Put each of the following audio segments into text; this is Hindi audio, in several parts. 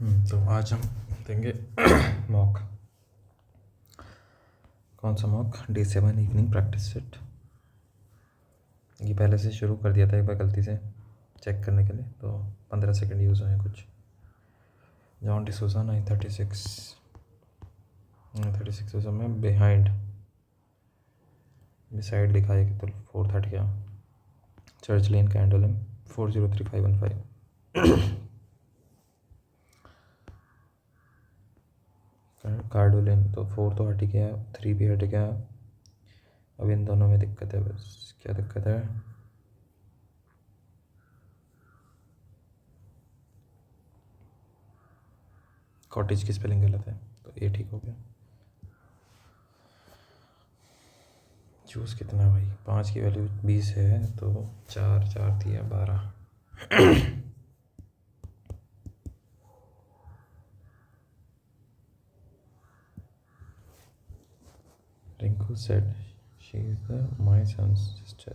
तो आज हम देंगे मॉक। कौन सा mock? D7 evening practice set. ये पहले से शुरू कर दिया था एक बार गलती से चेक करने के लिए, तो 15 सेकंड यूज़ हुए कुछ। जॉन डिसूजा 936 में बिहाइंड बिसाइड लिखा है कि तो 430 का चर्च लेन कैंडोलम 403515 कार्डोलिन तो 4 तो हट गया, 3 भी हट गया। अब इन दोनों में दिक्कत है, बस क्या दिक्कत है? कॉटेज की स्पेलिंग गलत है, तो ए ठीक हो गया। चूज़ कितना भाई? 5 की वैल्यू 20 है, तो 4 4 दिया 12। Rinku said she is the my sons sister.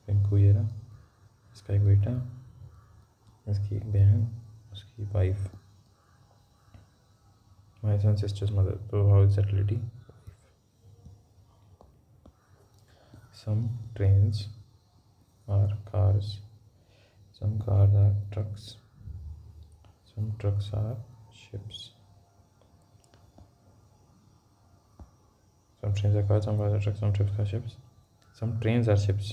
Rinku ये रहा, इसका एक बेटा, इसकी एक बहन, उसकी wife. My son sisters mother, तो how is that lady? Some trains are cars, some cars are trucks, some trucks are ships, some trains are cars, some cars are trucks, some ships are ships, some trains are ships।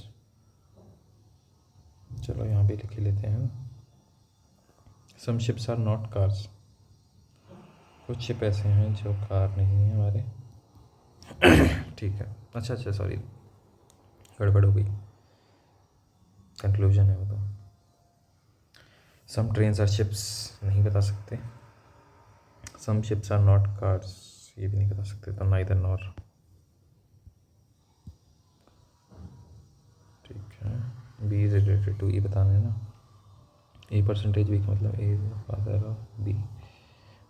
चलो यहाँ भी लिख लेते हैं। some ships are not cars, कुछ शिप ऐसे हैं जो कार नहीं है हमारे। ठीक है, अच्छा सॉरी, गड़बड़ हो गई, कंक्लूजन है वो तो। some trains are ships नहीं बता सकते, some ships are not cars ये भी नहीं बता सकते, तो neither nor। ठीक है, B is related to E बताना है ना। ए परसेंटेज बी का मतलब A is the father of B,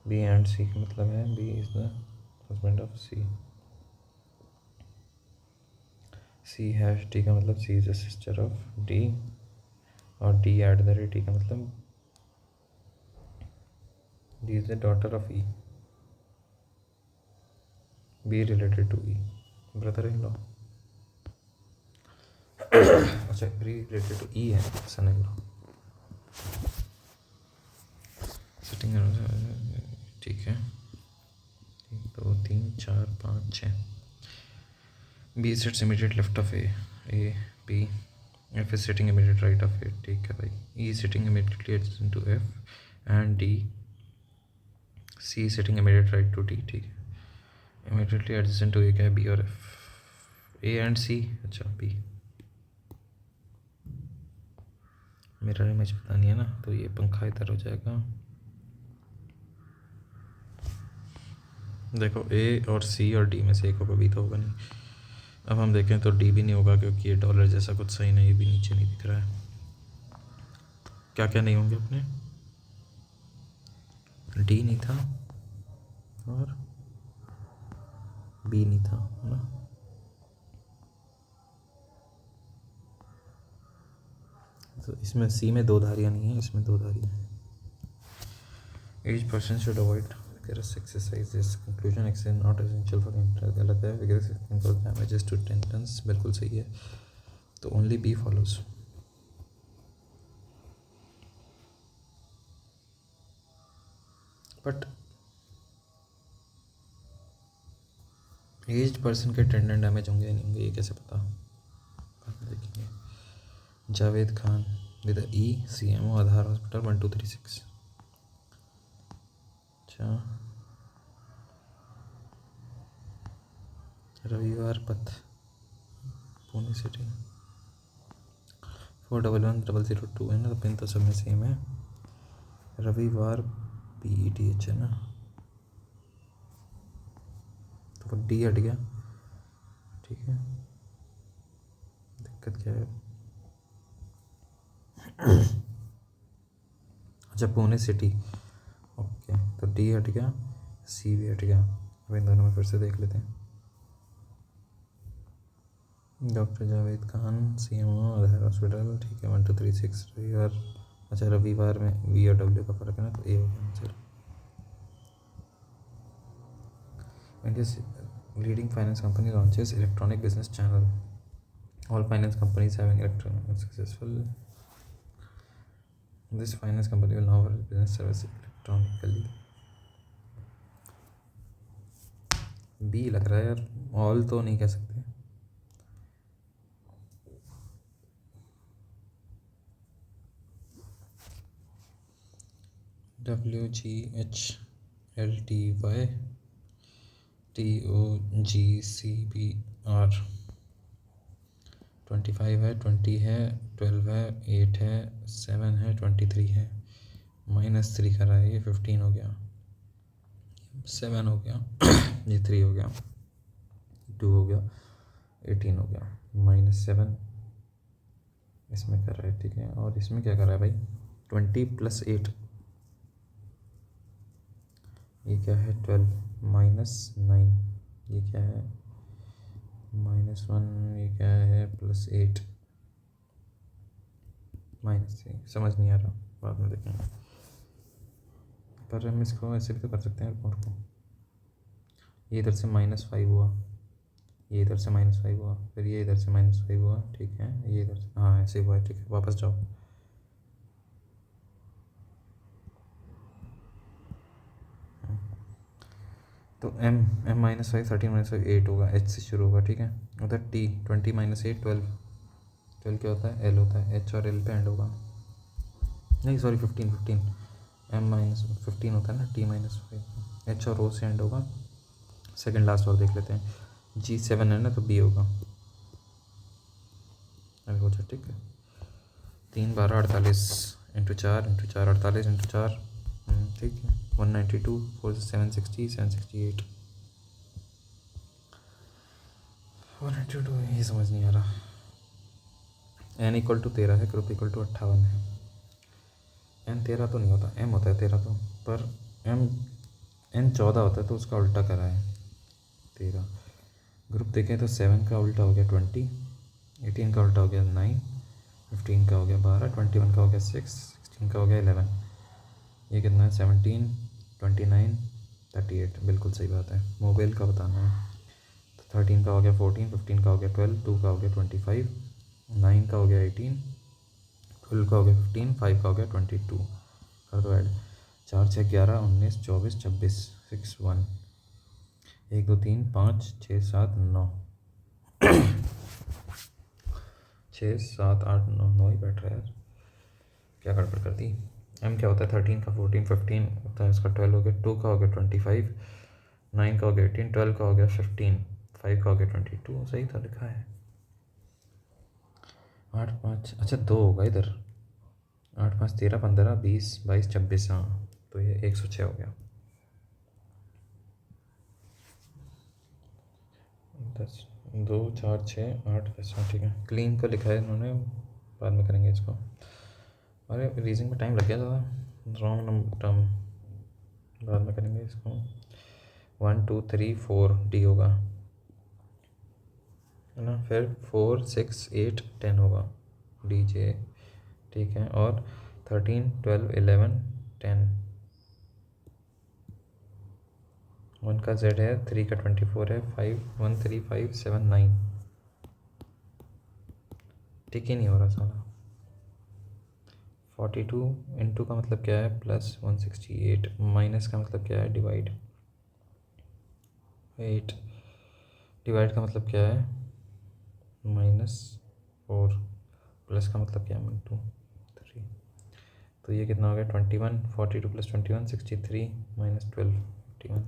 B and C का मतलब है B is the husband of C, C hash D का मतलब C is the sister of D, और D at the rate E का मतलब D is the daughter of E, B related to E, brother in law. अच्छा, बी रिलेटेड टू ई है, सन इन लॉ। सिटिंग ठीक है, 1 2 3 4 5 6। B sits immediate left of A B, F is sitting immediate right of A. ठीक है भाई, E sitting immediately adjacent to F and D, C sitting immediate right to D. ठीक है, इमीडिएटली एडजेसेंट टू ए क्या है? बी और एफ, ए एंड सी। अच्छा बी, मिरर इमेज पता नहीं है ना, तो ये पंखा इधर हो जाएगा। देखो ए और सी और डी में से एक होगा, बी तो होगा नहीं। अब हम देखें तो डी भी नहीं होगा, क्योंकि ये डॉलर जैसा कुछ सही नहीं, ये भी नीचे नहीं दिख रहा है। क्या क्या नहीं होंगे अपने? डी नहीं था और बी नहीं था, है ना। तो इसमें सी में 2 धारियाँ नहीं है, इसमें 2 धारियाँ हैं। H person should avoid vigorous exercises, conclusion exercise not essential for inter, गलत है। vigorous can cause damages to tendons, बिल्कुल सही है, तो only B follows। But aged person के टेंडन डैमेज होंगे या नहीं होंगे, ये कैसे पता? देखेंगे। Javed Khan with E CMO Aadhaar hospital 1236। अच्छा, रविवार पथ पुणे सिटी 411002 है ना, तो पिन तो सब में सेम है। रविवार PETH है ना, तो वो डी हट गया। ठीक है, दिक्कत क्या है? अच्छा, पुणे सिटी, ओके, तो डी हट गया, सी भी हट गया। अब इन दोनों में फिर से देख लेते हैं। डॉक्टर जावेद खान CMO आधार हॉस्पिटल, ठीक है, 1236 रविवार। अच्छा, रविवार में वी और डब्ल्यू का फ़र्क है ना, तो ए हो गया answer. India's leading finance company launches electronic business channel. All finance companies having electronic successful. This finance company will now offer business service electronically. B लग रहा है यार, ऑल तो नहीं कह सकते. WGHLTY TOGCBR 25 है, 20 है, 12 है, 8 है, 7 है, 23 है, -3 कर रहा है. ये 15 हो गया, 7 हो गया, ये 3 हो गया, 2 हो गया, 18 हो गया, -7 इसमें कर रहा है. ठीक है, और इसमें क्या कर रहा है भाई? 20 + 8, ये क्या है? 12 -9, ये क्या है? -1, ये क्या है? +8 -3. समझ नहीं आ रहा, बाद में देखेंगे. पर हम इसको ऐसे भी तो कर सकते हैं रिपोर्ट को. ये इधर से -5 हुआ, ये इधर से -5 हुआ, फिर ये इधर से -5 हुआ. ठीक है, ये इधर से, हाँ ऐसे हुआ है. ठीक है, वापस जाओ. तो m -5 13 -5 8 होगा, h से शुरू होगा. ठीक है, उधर t 20 - 8 12 क्या होता है? l होता है. h और l पे एंड होगा. नहीं सॉरी, 15 m -15 होता है ना, t -5 h और o से एंड होगा. सेकंड लास्ट और देख लेते हैं. g 7 है ना, तो b होगा. अभी हो जाए. ठीक है, 3 12 48 × 4 × 4 48 × 4. ठीक है, 192 4 760 768 492. ये समझ नहीं आ रहा. n = 13 है, ग्रुप = 58 है. n 13 तो नहीं होता, m होता है 13 तो, पर n 14 होता है, तो उसका उल्टा करा है 13. ग्रुप देखें तो 7 का उल्टा हो गया 20, 18 का उल्टा हो गया 9, 15 का हो गया 12, 21 का हो गया 6, 16 का हो गया 11. ये कितना है? 17, 29, 38. बिल्कुल सही बात है, मोबाइल का बताना है. तो 13 का हो गया 14, 15 का हो गया 12, 2 का हो गया 25, 9 का हो गया 18, 12 का हो गया 15, 5 का हो गया 22. कर दो ऐड. 4 6 11 19 24 26 6 1 1 2 3 5 6 7 9 6 7 8 9 9 ही बैठ रहा है यार. क्या गड़बड़ कर दी? m क्या होता है? 13 का 14 15 होता है, उसका 12 हो गया, 2 का हो गया 25, 9 का हो गया 18, 12 का हो गया 15, 5 का हो गया 22. सही था, लिखा है. 8 5, अच्छा 2 होगा इधर. 8 5 13 15 20 22 26. हाँ, तो ये 106 हो गया. 10 2 4 6 8 10. ठीक है, क्लीन को लिखा है इन्होंने, बाद में करेंगे इसको. अरे रीजनिंग में टाइम लग गया ज़्यादा. रॉन्ग नंबर टर्म, बाद में करेंगे इसको. 1 2 3 4 डी होगा, है ना. फिर 4 6 8 10 होगा, डी जे. ठीक है, और 13 12 11 10. 1 का z है, 3 का 24 है, 5 1 3 5 7 9. ठीक ही नहीं हो रहा साला. 42 इंटू का मतलब क्या है? +168. माइनस का मतलब क्या है? डिवाइड. 8 डिवाइड का मतलब क्या है? -4. प्लस का मतलब क्या है? -2 3. तो ये कितना हो गया? 21. 42 + 21 63 -12 51.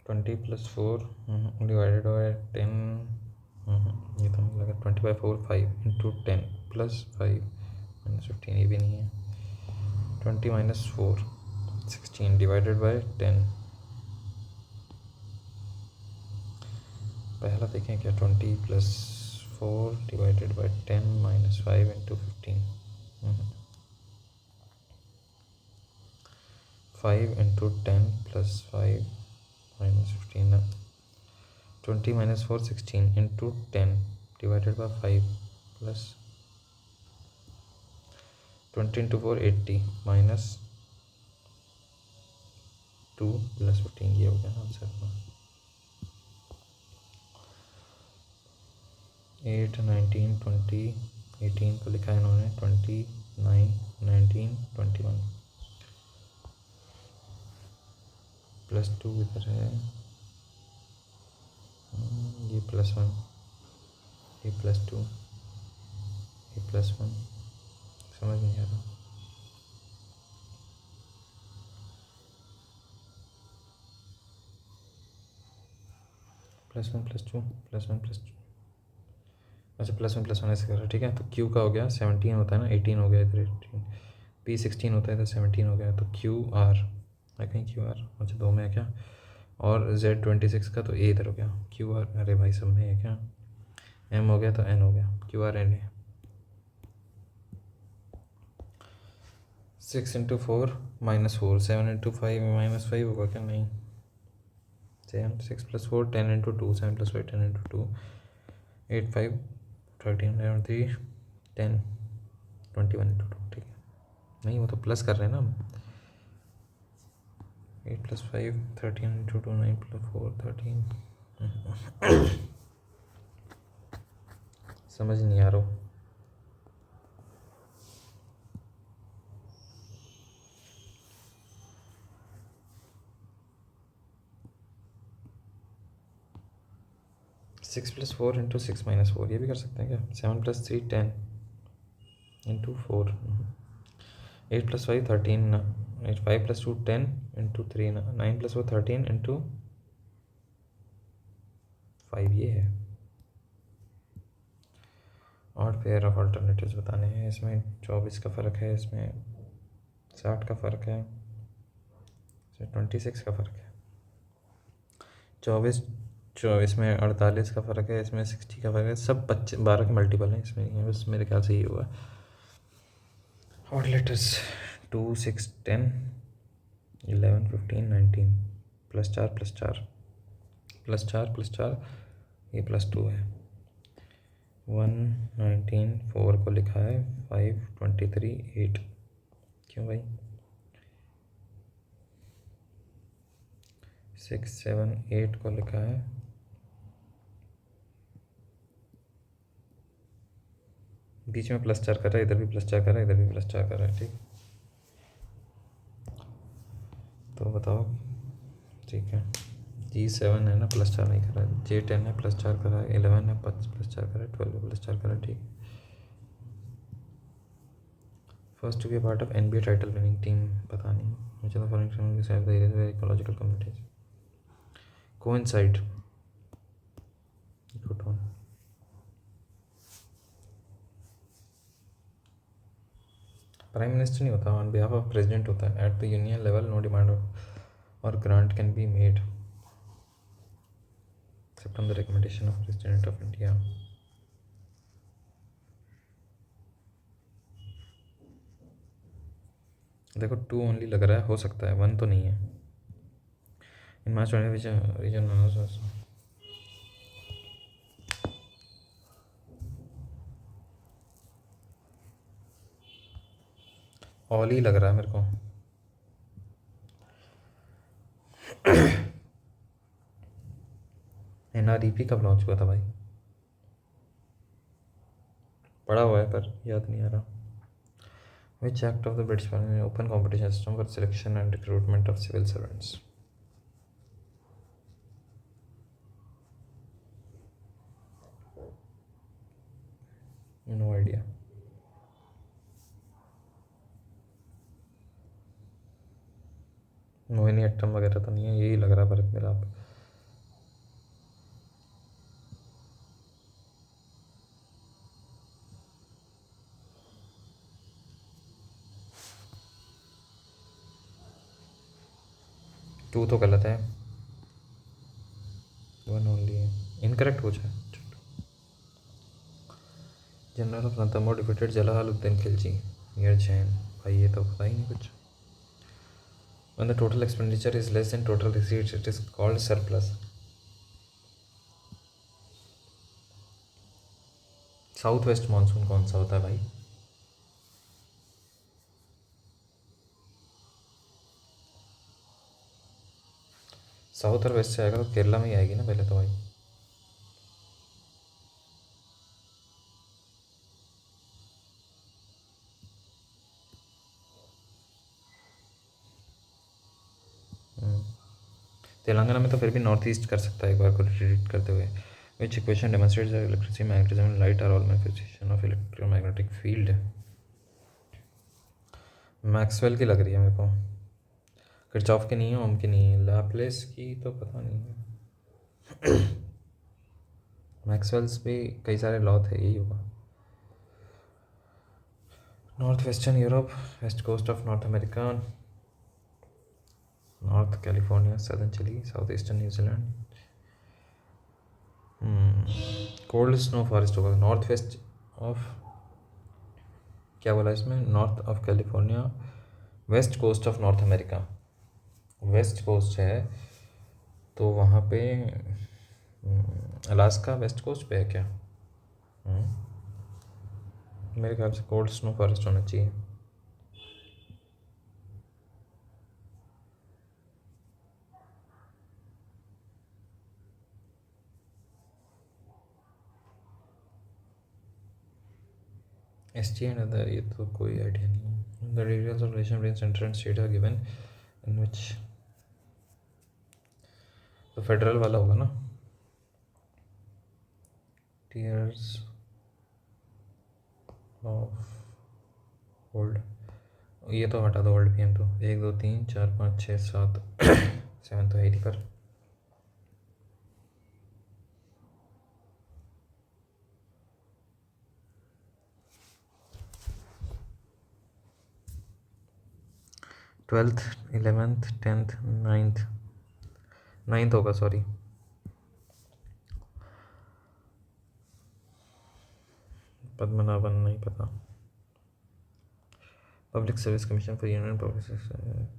20 + 4 डिवाइडेड बाय 10. ये तो मुझे लगा 20/4 5 × 10 + 5 -15. ये भी नहीं है. 20 - 4 16 डिवाइडेड बाय 10. पहला देखें क्या? 20 + 4 divided by 10 - 5 × 15. 5 × 10 + 5 -15. 20 - 4 16 × 10 divided by 5 plus 20 × 4 80 -2 + 15 ये हो गया आंसर का। 8 19 20 18 को लिखा है इन्होंने 29 19 21 +2 इधर है, ये +1 ये +2 ये +1 समझ नहीं आ रहा। +1 +2 +1 +2 अच्छा +1 +1 ऐसे कर रहा है, ठीक है। तो Q का हो गया 17 होता है ना, 18 हो गया इधर 18, P 16 होता है इधर 17 हो गया, तो QR है कहीं QR, अच्छा 2 में है क्या, और Z 26 का तो A इधर हो गया, QR अरे भाई सब में है क्या, M हो गया तो N हो गया, QR N है। 6 × 4 -4 7 × 5 -5 होगा क्या, नहीं 7 6 + 4 10 × 2 7 + 5 10 × 2 8 5 13 11 3 10 21 × 2 ठीक है, नहीं वो तो प्लस कर रहे हैं ना हम। 8 + 5 13 × 2 9 + 4 13 समझ नहीं आ रहा। 6 + 4 × 6 - 4 ये भी कर सकते हैं क्या, 7 + 3 10 × 4 8 + 5 13 8 5 + 2 10 × 3 9 + 4 13 × 5 ये है। ऑड पेयर ऑफ अल्टरनेटिव्स बताने हैं, इसमें 24 का फ़र्क है, इसमें 60 का फ़र्क है, इसमें 26 का फ़र्क है, 24 में 48 का फ़र्क है, इसमें 60 का फ़र्क है, सब 12 के मल्टीपल हैं, इसमें नहीं है, बस मेरे ख्याल से ये हुआ। ऑड लेटर्स 2 6 10 11 15 19 +4 +4 +4 +4 ये +2 है, 1 19 4 को लिखा है 5 23 8 क्यों भाई, 6 7 8 को लिखा है, बीच में +4 कर रहा है, इधर भी +4 कर रहा है, इधर भी +4 कर रहा है, ठीक। तो बताओ, ठीक है, G7 है ना +4 नहीं कर रहा है, J10 है +4 कर रहा है, 11 है +4 कर रहा है, 12 है +4 कर रहा है, ठीक। First to be part of NBA title winning team पता नहीं, मुझे तो for example ecological communities coincide proton. Prime minister नहीं होता, ऑन बिहाफ ऑफ प्रेसिडेंट होता है, at the union level no demand और grant can be made except on the recommendation of president of India. देखो 2 ओनली लग रहा है, हो सकता है 1 तो नहीं है। इन मार्च रीजन ऑल ही लग रहा है मेरे को। NREP कब लॉन्च हुआ था भाई, पढ़ा हुआ है पर याद नहीं आ रहा। Which act of the British parliament open competition system for selection and recruitment of civil servants. No idea. Mohiniyattam वगैरह तो नहीं है, यही लग रहा है भरत मिलाप। टू तो गलत है, 1 ओनली है, इनकरेक्ट हो जाए। General of Ranthambore defeated Jalaluddin Khilji near Jain, भाई ये तो पता ही नहीं कुछ। When the total expenditure is less than total receipts, it is called surplus. South west monsoon कौन सा होता है भाई, साउथ और वेस्ट से आएगा तो केरला में ही आएगी ना पहले तो भाई। तेलंगाना में तो फिर भी नॉर्थ ईस्ट कर सकता है एक बार को रिट्रीट करते हुए। Which equation demonstrates that electricity magnetism and light are all manifestation of electromagnetic field. Maxwell की लग रही है मेरे को, किरचॉफ की नहीं है, ओम की नहीं है, लैपलेस की तो पता नहीं है। मैक्सवेल्स भी कई सारे लॉ थे, यही होगा। North western Europe, west coast of north America, north California, southern Chile, south eastern New Zealand. Cold snow forest होगा नॉर्थ वेस्ट ऑफ, क्या बोला इसमें, north of California, west coast of north America. West coast है तो वहाँ पे अलास्का वेस्ट कोस्ट पे है क्या? मेरे ख्याल से कोल्ड स्नो फॉरेस्ट होना चाहिए। एस टी एंड अदर, ये तो कोई आइडिया नहीं है। The details of relation between centre and state are given in which, तो फेडरल वाला होगा ना। टीयर्स ऑफ ओल्ड, ये तो हटा दो, ओल्ड पीएम तो 1 2 3 4 5 6 7 7 तो है ही पर। Twelfth, 11th, 10th, 9th, 9th होगा सॉरी। पद्मनाभन नहीं पता। Public service commission for union public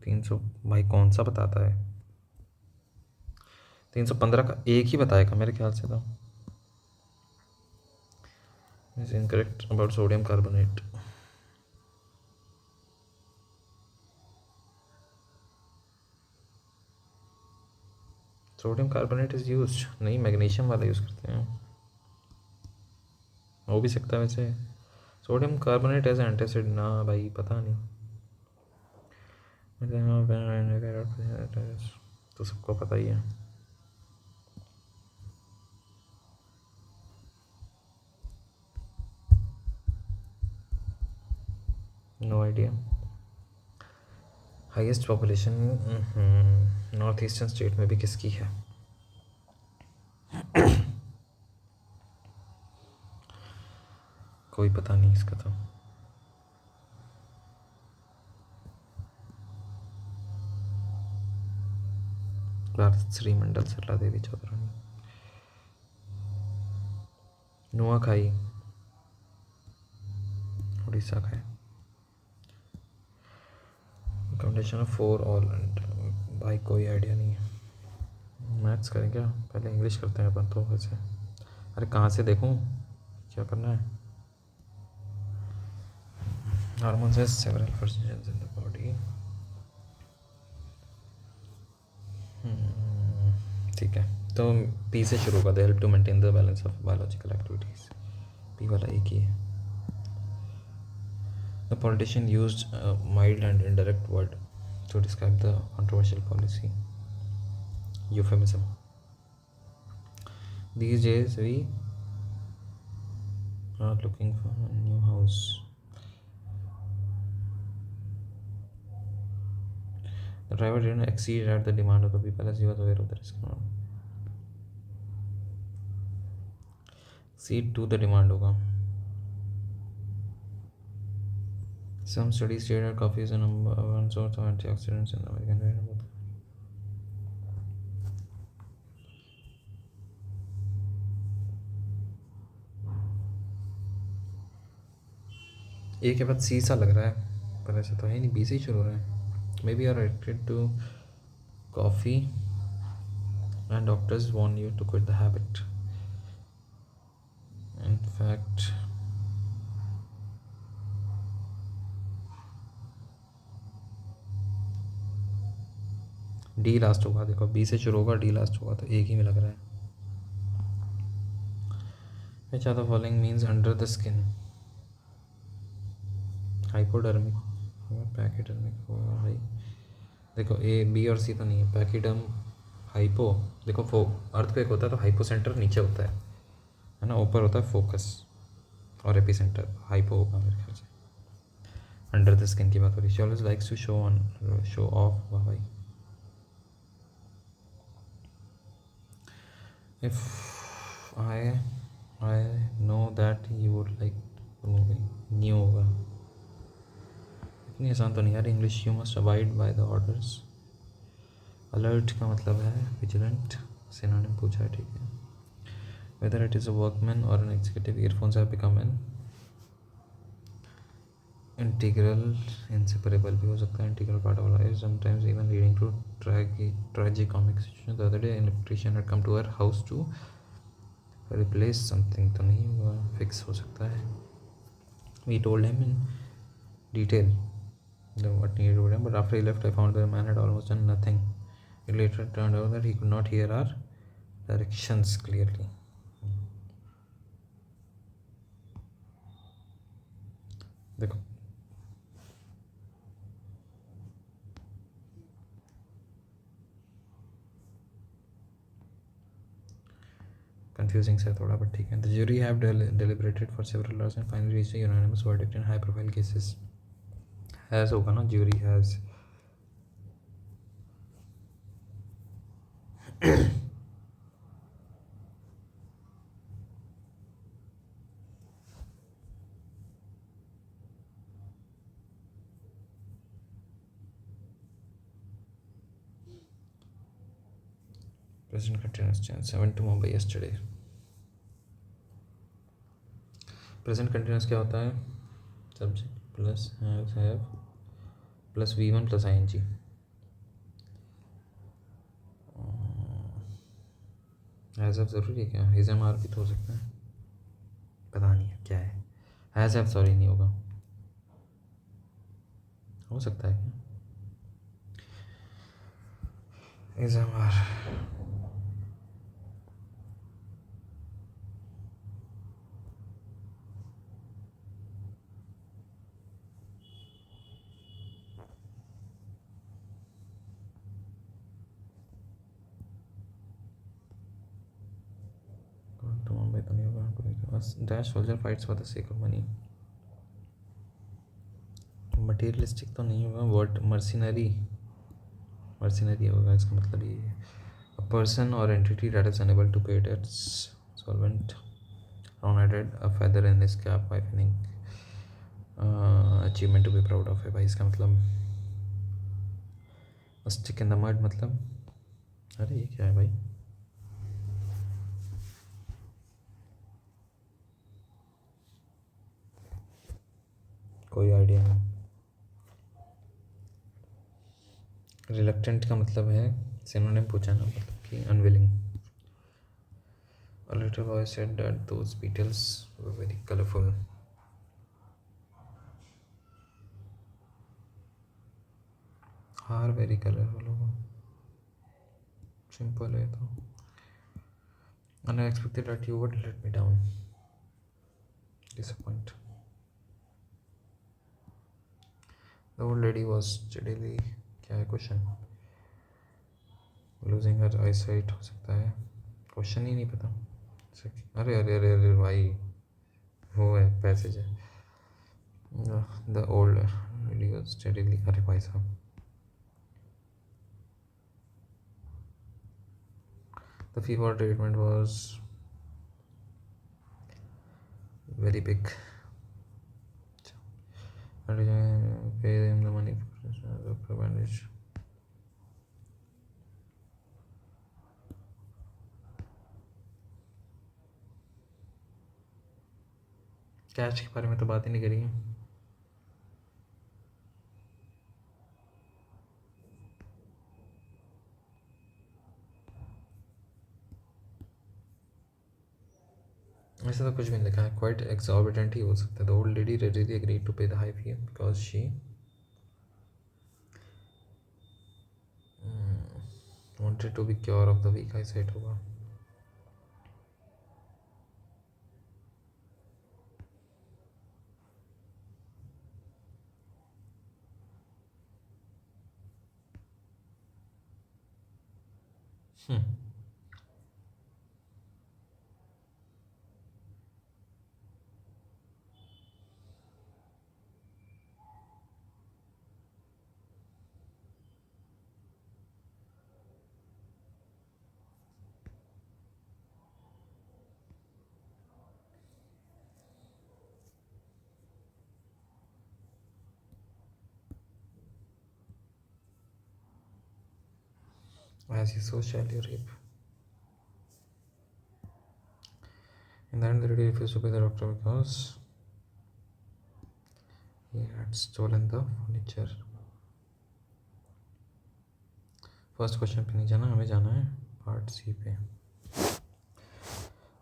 300, भाई कौन सा बताता है? 315 का एक ही बताएगा मेरे ख्याल से तो। Is incorrect about sodium carbonate. Sodium carbonate is use नहीं, मैग्नीशियम वाला यूज़ करते हैं, हो भी सकता है वैसे। सोडियम कार्बोनेट एज एंटासिड ना भाई, पता नहीं। तो सबको पता ही है। No idea. Highest population north eastern state में भी किसकी है? कोई पता नहीं इसका तो। भारत श्री मंडल सरला देवी चौधरानी। नुआखाई उड़ीसा का है। कंडीशन ऑफ फोर ऑल, भाई कोई आइडिया नहीं है। मैथ्स करें क्या? पहले इंग्लिश करते हैं अपन तो वैसे। अरे कहाँ से देखूँ, क्या करना है? Hormones has several functions in the body. ठीक है, तो पी से शुरू होगा। They help to maintain the balance of biological activities. P वाला एक ही है। The politician used mild and indirect word to describe the controversial policy. Euphemism. These days we are looking for a new house. The driver didn't exceed at the demand of the people as he was aware of the risk. Exceed to the demand होगा। Some studies state that coffee is a number one source of antioxidants in the American diet. ए के बाद सी सा लग रहा है, पर ऐसा तो है नहीं, बी से ही शुरू हो रहा है। May be are addicted to coffee and doctors warn you to quit the habit. In fact D लास्ट होगा, देखो बी से शुरू होगा डी लास्ट होगा, तो एक ही में लग रहा है. Which are the following means under the skin? Hypodermic pachydermic होगा भाई. देखो ए बी और सी तो नहीं है. पैकेडर्म हाइपो, देखो अर्थक्वेक होता है तो हाइपो सेंटर नीचे होता है ना, ऊपर होता है फोकस और एपी सेंटर. हाइपो होगा मेरे ख्याल से. अंडर द स्किन की बात हो रही है. She always likes to show off. वाह भाई. If I know that you would like movie. New होगा. इतनी आसान तो नहीं यार English. You must abide by the orders. Alert का मतलब है विजिलेंट. सिनोनिम पूछा है, ठीक है. Whether it is a workman और an executive. Earphones have become an integral. Inseparable भी हो सकता है. Integral part of life. Sometimes even leading to tragic comic situation. The other day an electrician had come to our house to replace something. तो नहीं हुआ. फिक्स हो सकता है. We told him in detail what needed to be done, but after he left I found that the man had almost done nothing. It later turned out that he could not hear our directions clearly. देखो confusing से थोड़ा, but ठीक है. The jury have deliberated for several hours and finally reached a unanimous verdict in high profile cases. Has होगा ना, jury has. Present continuous tense. 7 to Mumbai yesterday. Present continuous क्या होता है? Subject plus have plus V1 plus ING. Has have ज़रूरी है क्या? इज़ एम आर भी तो हो सकता है. पता नहीं है क्या है. हैज़ हैव सॉरी नहीं होगा. हो सकता है क्या? Is M R. तो मुंबई तो नहीं होगा. Dash soldier fights for the sake of money. Materialistic तो नहीं होगा. Word mercenary. मर्सिनरी होगा. इसका मतलब ये है अ पर्सन और entity that is unable to pay debts. Solvent. Ron added a feather in his cap. I think achievement to be proud of है भाई. इसका मतलब स्टिक इन द मड मतलब. अरे ये क्या है भाई? कोई आइडिया नहीं. रिलक्टेंट का मतलब है सिनोनिम पूछा ना, मतलब कि unwilling. A little boy said that those beetles were very colorful. Are very colorful होगा. सिंपल है तो. And I expected that you would let me down. Disappoint. The old lady was steadily. क्या है क्वेश्चन? Losing her eyesight हो सकता है. क्वेश्चन ही नहीं पता. अरे अरे अरे अरे भाई वो है पैसेज है. The old lady was steadily. अरे भाई साहब. The fee for treatment was very big. Pay them the money for bandage. Cash के बारे में तो बात ही नहीं करी है. ऐसा तो कुछ भी नहीं लिखा है. क्वाइट एक्सॉर्बिटेंट ही हो सकता है. The old lady readily agreed to pay the high fee because she wanted to be cure of the weak eyesight होगा। As you so shall you reap. In the end, the lady refused to pay the doctor because he had stolen the furniture. First question पे नहीं जाना, हमें जाना है पार्ट सी पे।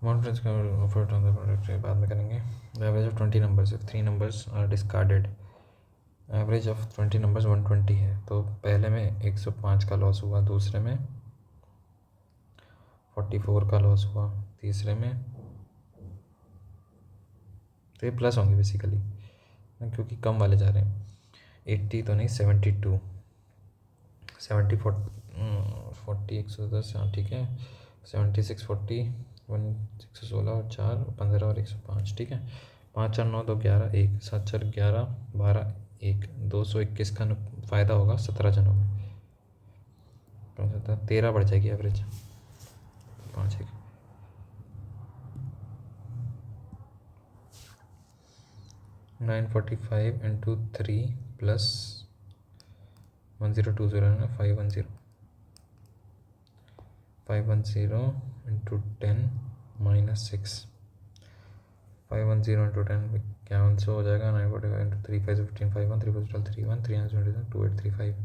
अमाउंट का ऑफर ऑन द प्रोडक्ट बाद में करेंगे। The average of 20 numbers, if 3 numbers are discarded, average of 20 numbers 120 है। तो पहले में 105 का लॉस हुआ, दूसरे में 44 का लॉस हुआ, तीसरे में तो ये प्लस होंगे बेसिकली क्योंकि कम वाले जा रहे हैं। 80 तो नहीं, 72 70 40 110, हाँ ठीक है। 76 40 116 और 4 15 और 105, ठीक है। 5 4 9 2 11 1 7 4 11 12 1 221 का फ़ायदा होगा 17 जनों में। 13 बढ़ जाएगी एवरेज। 5 1 945 इंटू 3 प्लस 1020 है ना, 510 इंटू 10 माइनस 6 510 इंटू 10 5100 हो जाएगा। 945 इंटू 3 5 15 51 3 5 12 31 32835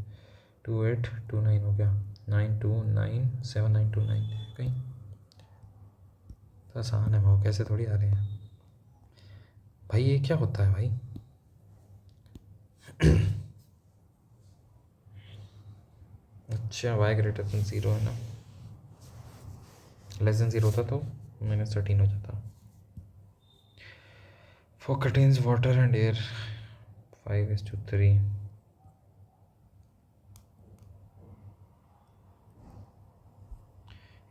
2829 हो गया। 929 7929 कहीं तो आसान है भाव, कैसे थोड़ी आ रहे हैं भाई, ये क्या होता है भाई। अच्छा y ग्रेटर देन 0 है ना, लेस देन 0 होता तो -13 हो जाता। For contains water and air 5:3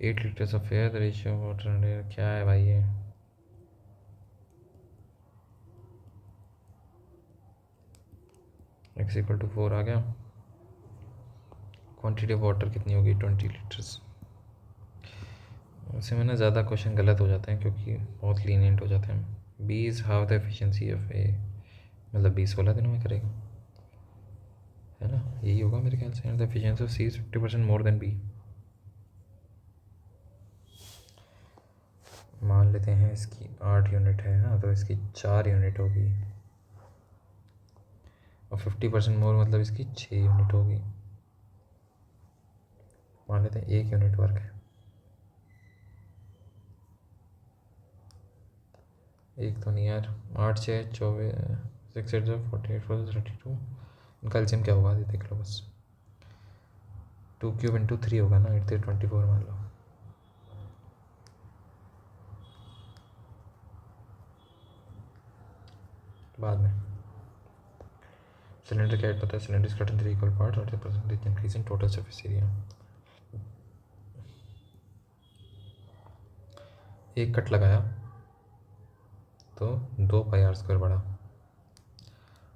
8 litres of air, the ratio of water and air क्या है भाई ये। x इक्वल टू 4 आ गया। क्वांटिटी ऑफ वाटर कितनी होगी, 20 लीटर्स। वैसे में ना ज़्यादा क्वेश्चन गलत हो जाते हैं क्योंकि बहुत लीनियंट हो जाते हैं। B is how the efficiency of A, मतलब 16 दिनों में करेगा, है ना, यही होगा मेरे ख्याल से। And the efficiency of C is 50% more than B. मान लेते हैं इसकी 8 यूनिट है ना, तो इसकी 4 यूनिट होगी, और 50% मोर मतलब इसकी 6 यूनिट होगी। मान लेते हैं 1 यूनिट वर्क है, एक तो नहीं यार, 8 6 24 6 8 48 4 32, इनका एलसीएम क्या होगा देख लो बस। 2 क्यूब इंटू 3 होगा ना, 8 3 24 मान लो। बाद में सिलेंडर क्या पता है, cylinder is cut in 3 equal part और percentage increase in total surface area. एक कट लगाया तो 2 पाई आर स्क्वायर बढ़ा,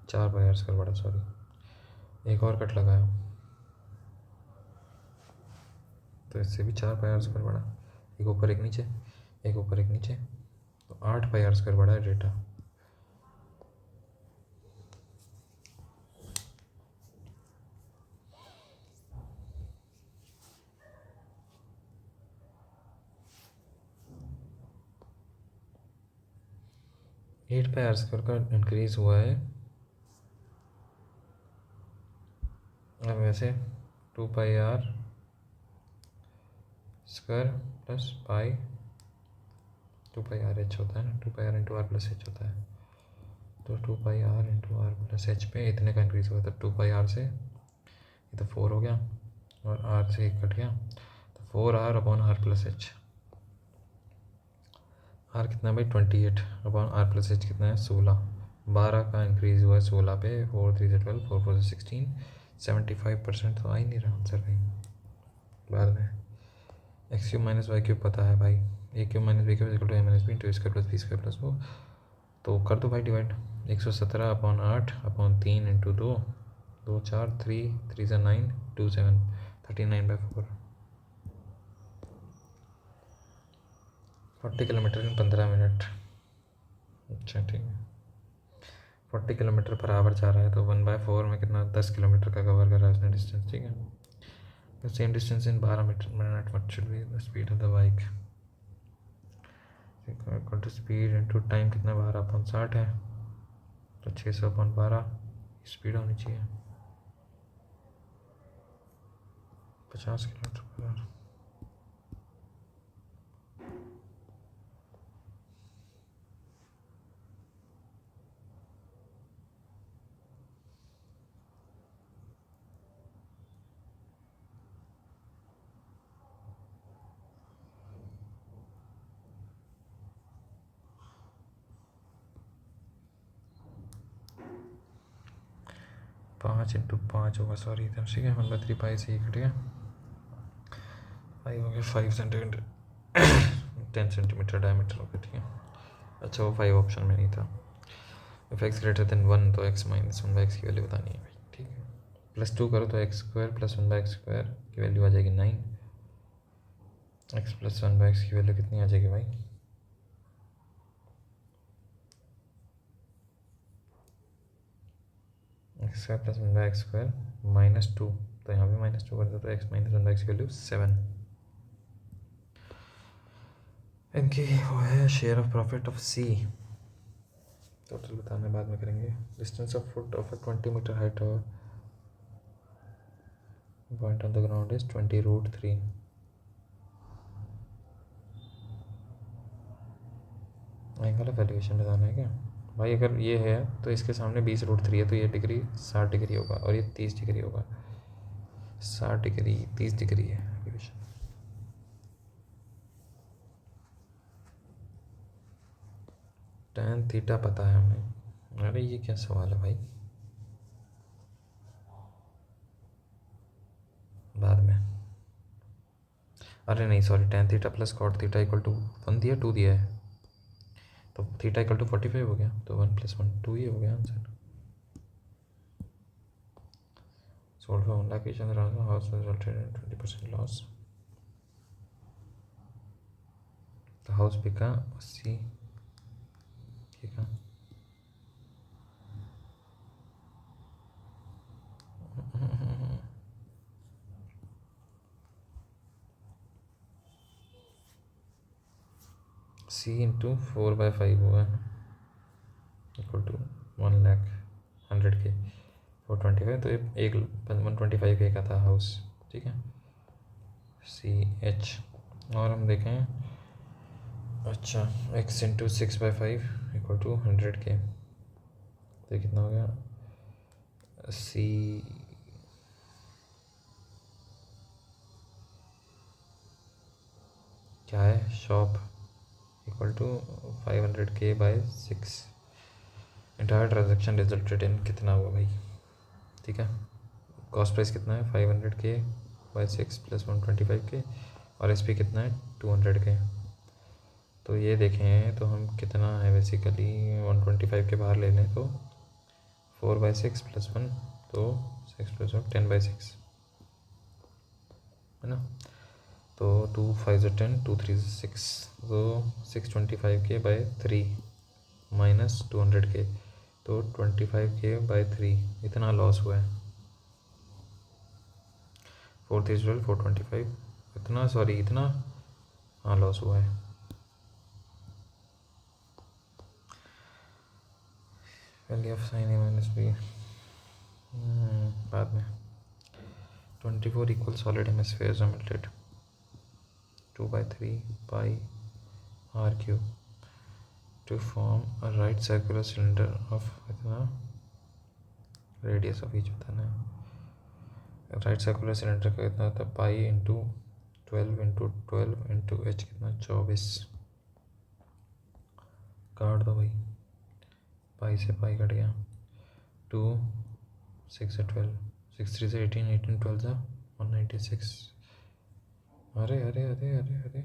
4 पाई आर स्क्वायर बढ़ा सॉरी। एक और कट लगाया तो इससे भी 4 पाई आर स्क्वायर बढ़ा, एक ऊपर एक नीचे, एक ऊपर एक नीचे, तो 8 पाई आर स्क्वायर बढ़ा है डेटा। एट पाई आर स्क्वायर का इंक्रीज हुआ है, अब वैसे 2 pi R square plus pi 2 pi R H होता है ना, 2 pi R into R plus H होता है, तो 2 pi R into R plus H पे इतने का इंक्रीज हुआ, तो 2 पाई आर से ये तो 4 हो गया, और आर से कट गया, तो 4r upon R plus H. R कितना भाई 28 अपॉन आर प्लस एच कितना है 16। 12 का इंक्रीज़ हुआ है 16 पे, 4 3 से 12, 4 4 से 16, 75% तो आ ही नहीं रहा आंसर भाई। बाद में X cube minus Y cube पता है भाई, A cube minus B cube equal to A minus B into square plus B square plus वो, तो कर दो भाई डिवाइड। 117 अपॉन 8 अपॉन 3 इंटू 2, 2 4 3 3 से 9 2 7 39/4। 40 किलोमीटर इन 15 मिनट। अच्छा ठीक है, 40 किलोमीटर पर आवर जा रहा है, तो 1/4 में कितना 10 किलोमीटर का कवर कर रहा है उसने डिस्टेंस। ठीक है, the same distance in 12 minute what should be the speed of the bike equal to speed into time कितना 12/60 है, तो 600/12 स्पीड होनी चाहिए 50 किलोमीटर पर आवर। पाँच इंटू 5 होगा, सॉरी इधर ठीक है, 1/3 पाई से ही कट गया, 5 हो गया 5 सेंटीमीटर 10 सेंटीमीटर डायमीटर हो गया। ठीक है, अच्छा वो 5 ऑप्शन में नहीं था। इफ एक्स ग्रेटर देन 1 तो x माइनस 1/x की वैल्यू बतानी है भाई। ठीक है, +2 करो तो x स्क्वायर प्लस 1/x² की वैल्यू आ जाएगी 9। x प्लस 1/x की वैल्यू कितनी आ जाएगी भाई, x स्क्वायर प्लस 1/x² -2, तो यहाँ पे -2 कर दो तो x माइनस 1/x की वैल्यू 7। इनकी वो है share of profit of C, total बताने बाद में करेंगे। Distance of foot of 20 metre height point on the ground is 20√3। Angle of elevation बताना है क्या भाई, अगर ये है तो इसके सामने 20√3 है, तो ये डिग्री 60 डिग्री होगा और ये 30 डिग्री होगा। 60 डिग्री 30 डिग्री है एलिवेशन। tan थीटा पता है हमें। अरे ये क्या सवाल है भाई, बाद में। अरे नहीं sorry, tan theta plus cot theta equal to 1 दिया 2 दिया है, तो थीटा इक्वल टू 45 हो गया, तो 1 + 1 2 ही हो गया answer. Sold for 1 lakh each and the house resulted in 20% loss. The house बिका 80। ठीक है, C इंटू 4/5 हुआ है इक्वल टू 1 लाख 100K 425, तो एक 125K का था हाउस। ठीक है, CH। और हम देखें, अच्छा x into 6/5 equal to 100K, तो ये कितना हो गया C क्या है shop equal to 500K/6। Entire transaction resulted in कितना हुआ भाई। ठीक है, कॉस्ट प्राइस कितना है 500K/6 प्लस 125K, और SP कितना है 200K। तो ये देखें तो हम कितना है बेसिकली 125 के बाहर ले लें तो 4/6 + 1, तो 6 + 1 10/6 है ना, तो 2 5 10 2 3 6, तो 625K/3 माइनस 200K, तो 25K/3 इतना लॉस हुआ है। 4 3 12 425 इतना, सॉरी इतना हाँ लॉस हुआ है। वैल्यू ऑफ साइन A-B बाद में 24 equal solid hemispheres are melted 2/3 pi r³ to form a right circular cylinder of इतना रेडियस ऑफ ईच बताना है। राइट सर्कुलर सिलेंडर का कितना होता है पाई इंटू 12 इंटू एच कितना 24 काट दो भाई पाई से पाई कट गया 2 6 से 12 6 3 से 18 18 12 से 196 अरे अरे अरे अरे अरे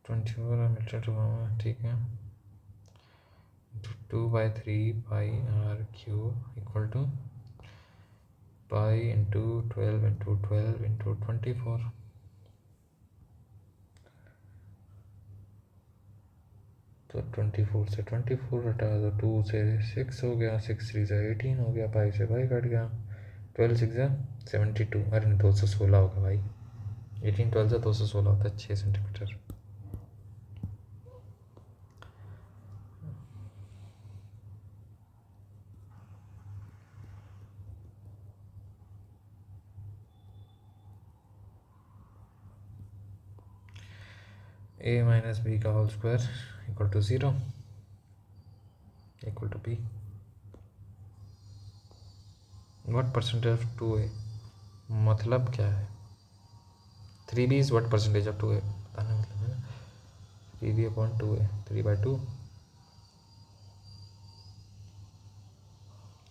24 मीटर टू ठीक है 2/3 pi R cube equal to pi into 12 into 12 into 24 तो 24 से 24 हटा दो 2 से 6 हो गया 6 3 से 18 हो गया पाई से पाई कट गया 12 6 से 72 अरे 216 होगा भाई 18 12 से 216 होता है 6 सेंटीमीटर a minus b का whole square equal to 0 equal to b what percentage of 2a मतलब क्या है 3b is what percentage of 2a बताना मतलब है 3b अपॉन 2a 3/2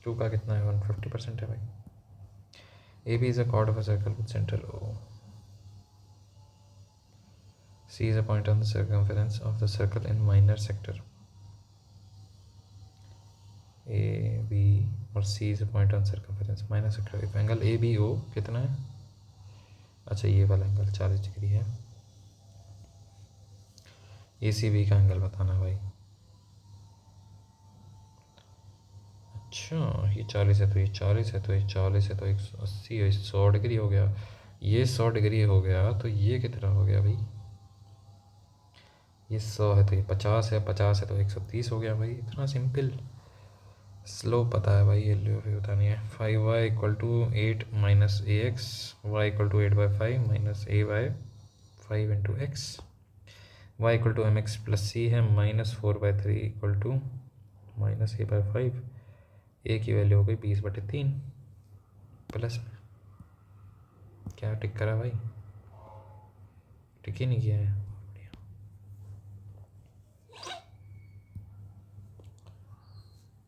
2 का कितना है 150% है भाई ab is a chord of a circle with center o c is a point on the circumference of the circle in minor sector a b और c is a point on circumference minor sector if angle ABO कितना है अच्छा ये वाला एंगल 40 डिग्री है ACB का एंगल बताना भाई अच्छा ये 40 है तो ये 40 है तो ये 40 है तो 180 है 100 डिग्री हो गया ये 100 डिग्री हो गया तो ये कितना हो गया भाई ये 100 है तो ये 50 है 50 है तो 130 हो गया भाई इतना सिंपल स्लो पता है भाई ये लो भी पता नहीं है 5y equal to 8 minus a x y equal to 8/5 minus a y 5 into x y equal to mx plus c है -4/3 इक्वल टू -a/5 ए की वैल्यू हो गई 20/3 प्लस क्या टिक करा भाई टिक ही नहीं किया है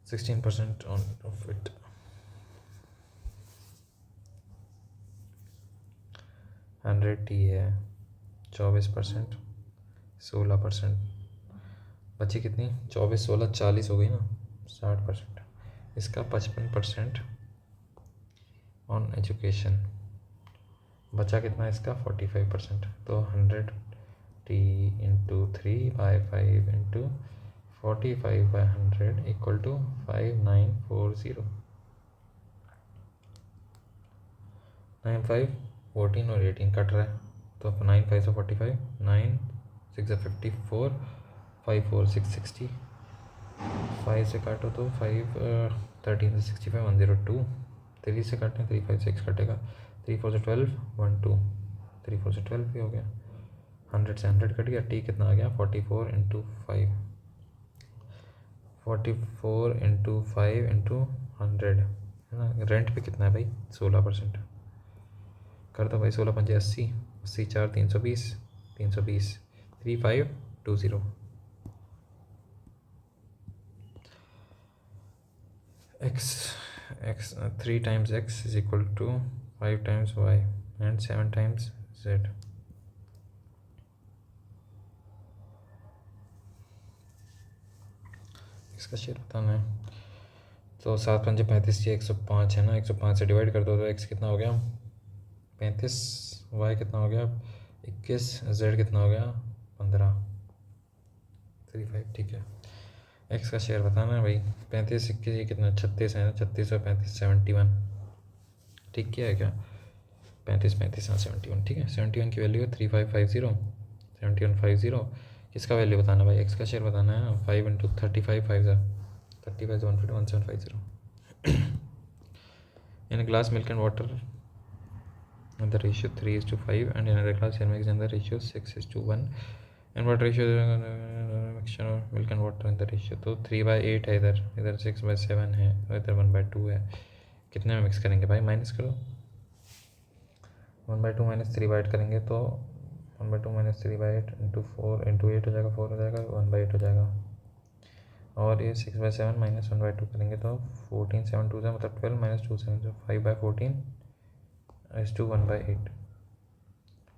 16% on of it 100t है 24% 16% बची कितनी 24 16 40 हो गई ना 60% इसका 55% ऑन एजुकेशन बचा कितना इसका 45% तो 100t into 3/5 into 45/100 equal to 5940 9 5 14 और 18 कट रहा है तो 9 5 से 45 9 6 से 54 5 4 6 60 5 से काटो तो 5 13 से 65 102 3 से काटें 3 5 6 कटेगा 3 4 से 12 1 2 3 4 से 12 भी हो गया 100 से 100 कट गया टी कितना आ गया 44 इंटू 5 44 इंटू 5 इंटू 100 है ना रेंट पे कितना है भाई 16% कर दो भाई 16 पंजे 80 80 4 320 320 3520 x 3 times x is equal to 5 times y and 7 times z इसका शेयर बताना है तो 7 पंजे 35 ये 105 है ना 105 से डिवाइड कर दो तो x कितना हो गया 35 y कितना हो गया 21 z कितना हो गया 15 35 ठीक है x का शेयर बताना है भाई 35 21 ये कितना 36 है ना 36 और 35 71 ठीक किया है क्या 35 35 हाँ 71 ठीक है 71 की वैल्यू है 3550 7150 किसका वैल्यू बताना भाई x का शेयर बताना है 5 into 35 5 35 1750 in a glass milk and water and the ratio 3:5 and in another glass ceramics and the ratio 6:1 invert ratio mixture will convert in the ratio. तो 3/8 है इधर, इधर 6/7 है और इधर 1/2 है। कितने में मिक्स करेंगे भाई? माइनस करो। 1/2 माइनस 3/8 करेंगे तो 1/2 माइनस 3/8 इंटू 4 इंटू 8 हो जाएगा, 4 हो जाएगा, 1/8 हो जाएगा। और ये 6/7 माइनस 1/2 करेंगे तो 14 7 2 से मतलब 12 माइनस 2 7 से 5/14 इज टू 1/8।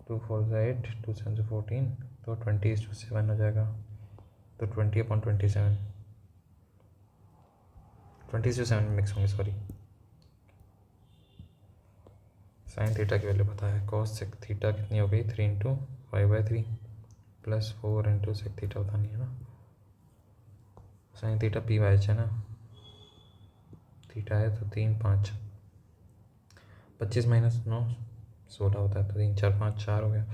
2 4 से 8 2 7 से 14 तो 20:7 हो जाएगा। तो 20/27 20:7 में मिक्स होंगे, सॉरी। साइन थीटा की वैल्यू पता है, कॉस सेक थीटा कितनी हो गई? 3 into 5/3 plus 4 into sec theta होता नहीं है ना, साइन थीटा p/h है ना, थीटा है तो 3 5 25 माइनस 9 16 होता है, तो 3 4 5 4 हो गया।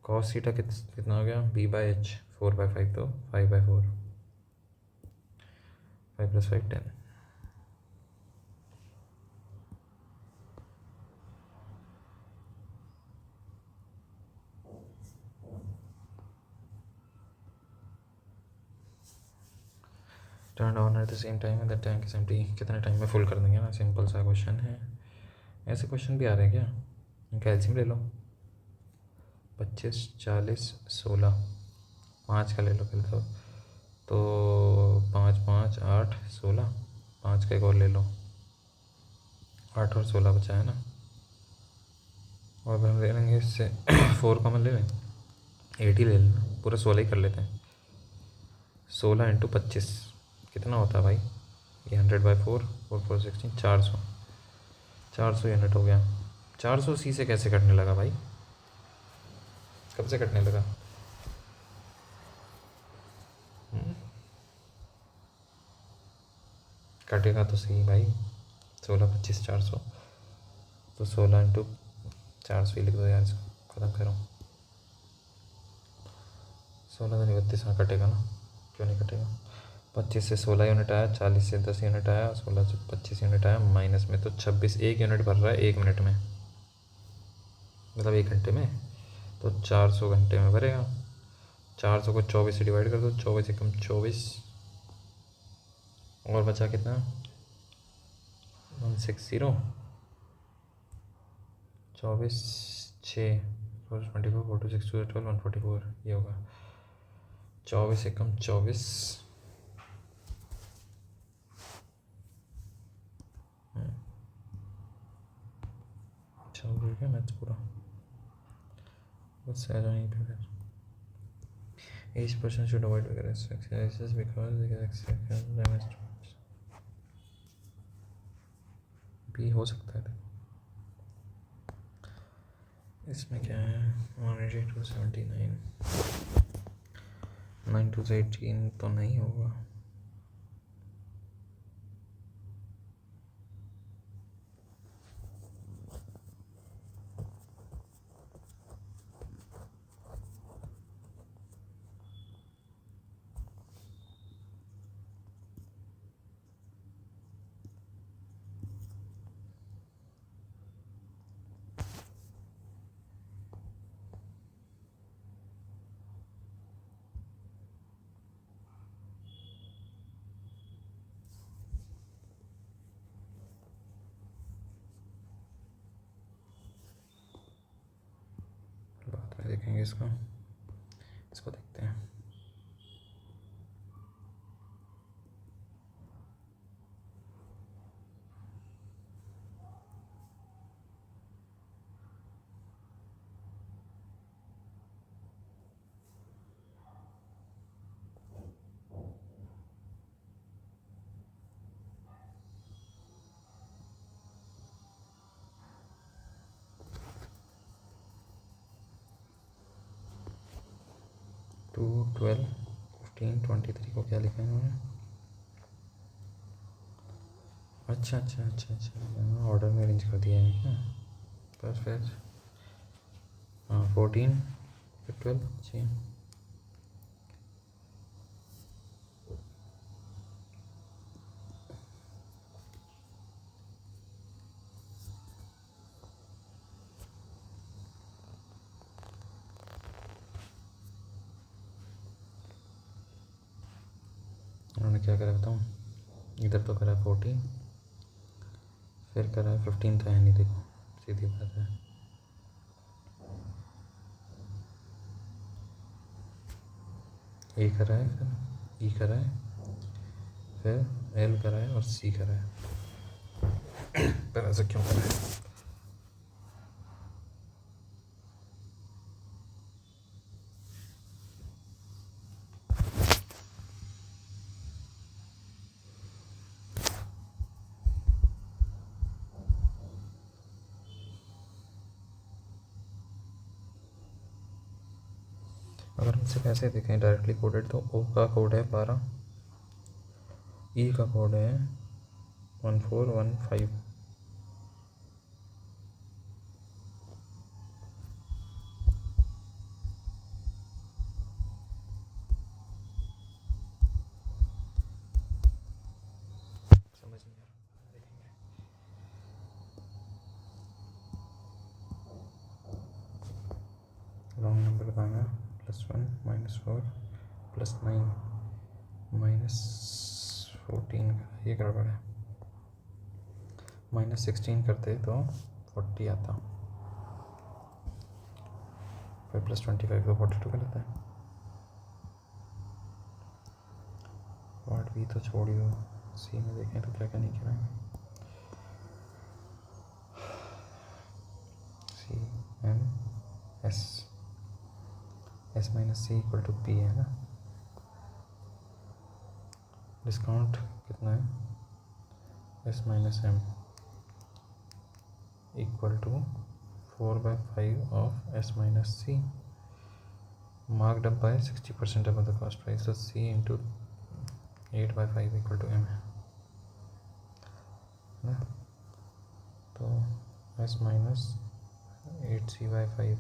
कॉस थीटा कितना हो गया? b/h 4/5 तो 5/4 5 + 5 10। Turn on at the same time that tank is empty. कितने टाइम में फुल कर देंगे ना, सिंपल सा क्वेश्चन है। ऐसे क्वेश्चन भी आ रहे हैं क्या? इनका एलसीएम ले लो। 25 40 16 5 का ले लो पहले तो 5 5 8 16 5 का एक और ले लो, 8 और 16 बचा है ना। और फिर हम ले लेंगे इससे 4 कॉमन ले लें, 8 ही ले लेना, पूरा 16 ही कर लेते हैं। 16 इंटू 25 कितना होता है भाई? ये 100/4 4 4 16 400 400 यूनिट हो गया। 400 सी से कैसे कटने लगा भाई? कब से कटने लगा? कटेगा तो सही भाई। 16 25 400 तो 16 इंटू 400 ही लिख दो यार, इसको ख़त्म करो। 16 तो नहीं 32 हाँ कटेगा ना, क्यों नहीं कटेगा? 25 से 16 यूनिट आया, 40 से 10 यूनिट आया, 16 से 25 यूनिट आया, माइनस में तो 26 1 यूनिट भर रहा है 1 मिनट में, मतलब 1 घंटे में। तो 400 घंटे में भरेगा। 400 को 24 से डिवाइड कर दो, 24 एकम 24 और बचा कितना? 160 24 6 4 24 4 2 6 2 12 144 ये होगा। 24 एकम 24 अच्छा हो गया मैथ पूरा, बस आ जाओ यहीं पे फिर। Each person should avoid vigorous exercises because damage भी हो सकता है। इसमें क्या है? 180 to 79 9 to 18 तो नहीं होगा। बाद में देखेंगे इसको देखते हैं। टू 12 15 23 को क्या लिखा है इन्होंने? अच्छा अच्छा अच्छा अच्छा ऑर्डर में अरेंज कर दिया है क्या? बस फिर हाँ 14 फिर 12 जी। क्या करा बताऊँ, इधर तो करा 14, फिर करा 15 तो है नहीं, देखो सीधी बात है। ए करा है, फिर ई करा है, फिर एल करा है और सी करा है। पर ऐसा क्यों करा है? अगर हम सिर्फ ऐसे देखें डायरेक्टली कोडेड, तो ओ का कोड है 12, ई का कोड है 1415, समझ नहीं आ रहा, देखेंगे। लॉन्ग नंबर लगाना, +1 -4 +9 -14 का ये गड़बड़ है। -16 करते तो 40 आता, फिर +25 तो 42 का लेता है। पार्ट बी तो छोड़ ही दो, सी में देखें तो क्या क्या नहीं करेंगे। C M S, S minus C equal to P है ना। डिस्काउंट कितना है, S minus M equal to 4/5 of S minus C, marked up by 60% above the cost price, तो C into 8/5 equal to M है ना। तो एस माइनस 8c/5,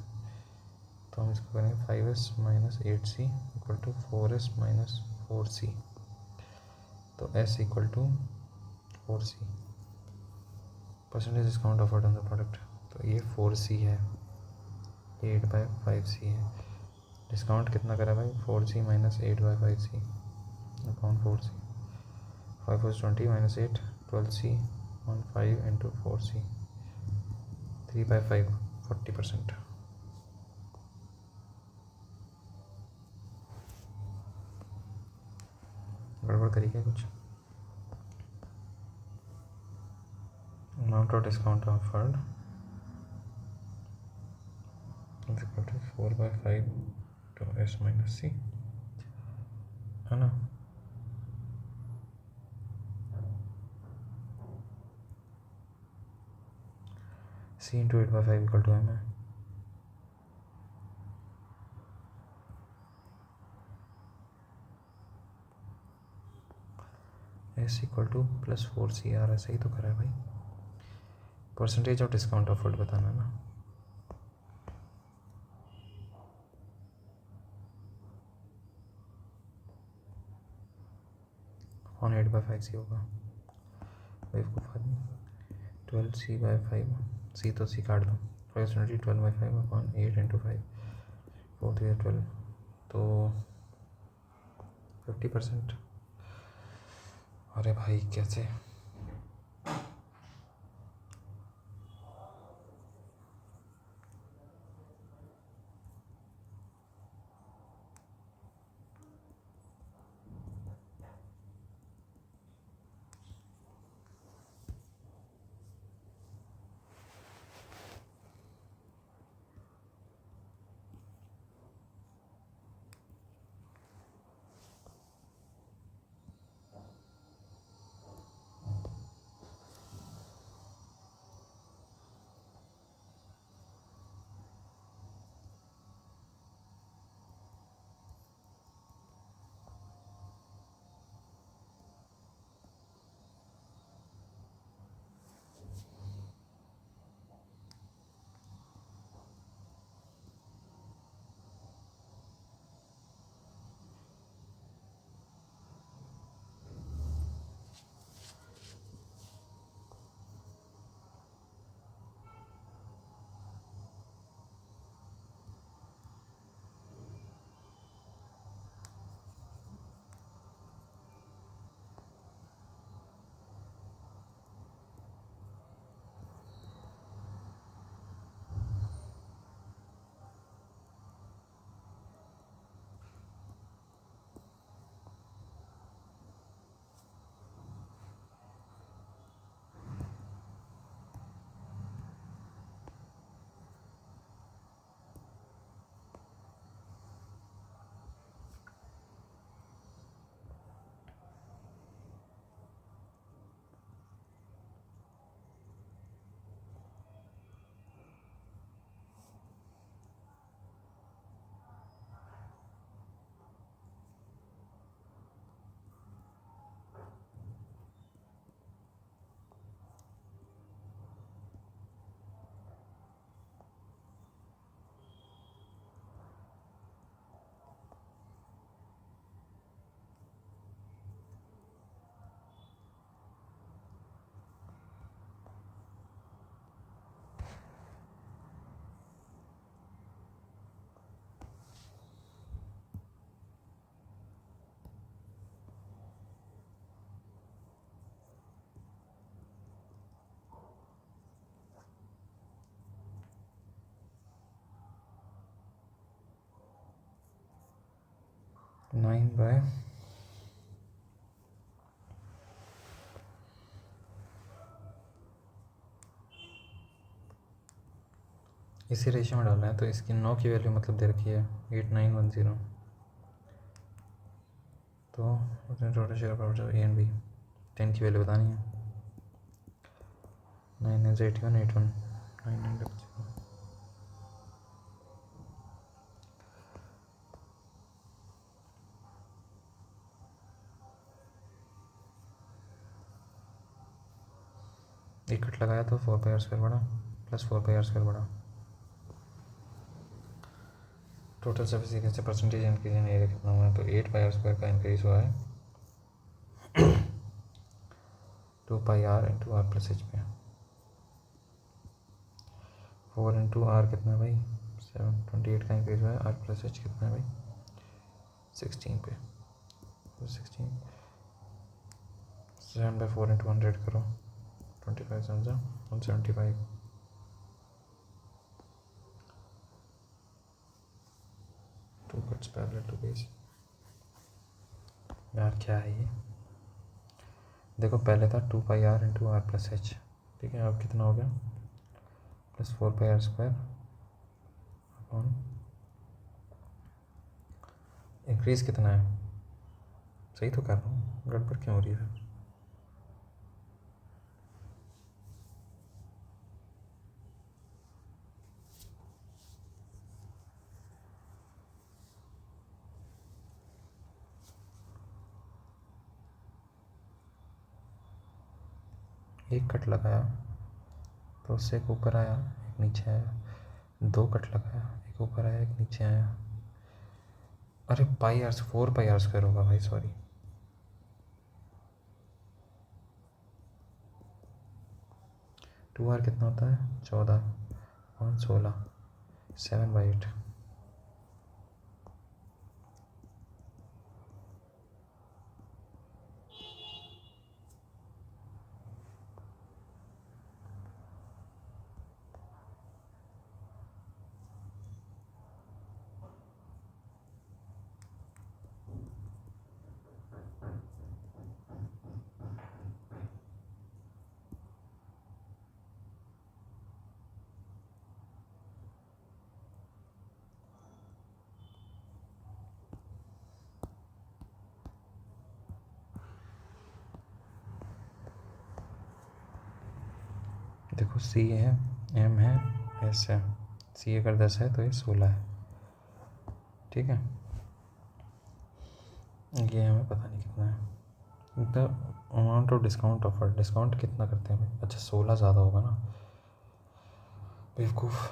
तो हम इसको करेंगे 5s minus 8c equal to 4s minus 4c, तो s equal to 4c, percentage discount offered on the product, तो ये 4c है, ये 8/5c है। डिस्काउंट कितना करा भाई, 4c minus 8/5c upon 4c, 5 4 20 minus 8 12c on 5 into 4c, 3/5 40%। गड़बड़ तरीका कुछ। Amount of discount offered is equal to 4/5 to s minus c, है ना। C into 8/5 equal to M है, एस इक्वल टू +4c आ रहा है, सही तो करा है भाई। परसेंटेज ऑफ डिस्काउंट ऑफर्ड बताना ना, ऑन 8/5c होगा, बेवकूफ़ आदमी। 12c/5, सी तो सी काट दो, 12/5 अपॉन 8 इंटू 5, 4 3 12, तो 50%। अरे भाई कैसे, 9 बाय इसी रेशियो में डालना है, तो इसकी 9 की वैल्यू मतलब दे रखी है 8910, तो total share profit A and B 10 की वैल्यू बतानी है। 9 is 81 81 900 एक कट लगाया तो 4 पाई r² बढ़ा प्लस 4 पाई r² बढ़ा। टोटल सर्फेस एरिया से परसेंटेज इंक्रीज इन एरिया कितना हुआ है, तो 8 पाई r² का इंक्रीज हुआ है 2 pi r into R plus H पे। 4 इंटू आर कितना है भाई 728 का इंक्रीज हुआ है, आर प्लस एच कितना है भाई 16 पे। तो 16 7/4 इंटू 100 करो 25 समझा 175। Two cuts parallel to base. यार क्या है ये, देखो पहले था 2 pi r into R plus H, ठीक है, अब कितना हो गया प्लस 4 पाई r² अपॉन इंक्रीज कितना है, सही तो कर रहा हूँ, गड़बड़ क्यों हो रही है। एक कट लगाया तो उससे एक ऊपर आया एक नीचे आया, 2 कट लगाया एक ऊपर आया एक नीचे आया। अरे 4 पाई r² होगा भाई, सॉरी। 2r कितना होता है 14 और 16 7/8। देखो सी है एम है एस है, सी अगर 10 है तो ये 16 है, ठीक है। ये हमें पता नहीं कितना है, the amount of discount offer, discount कितना करते हैं भाई, अच्छा 16 ज़्यादा होगा ना बेवकूफ़।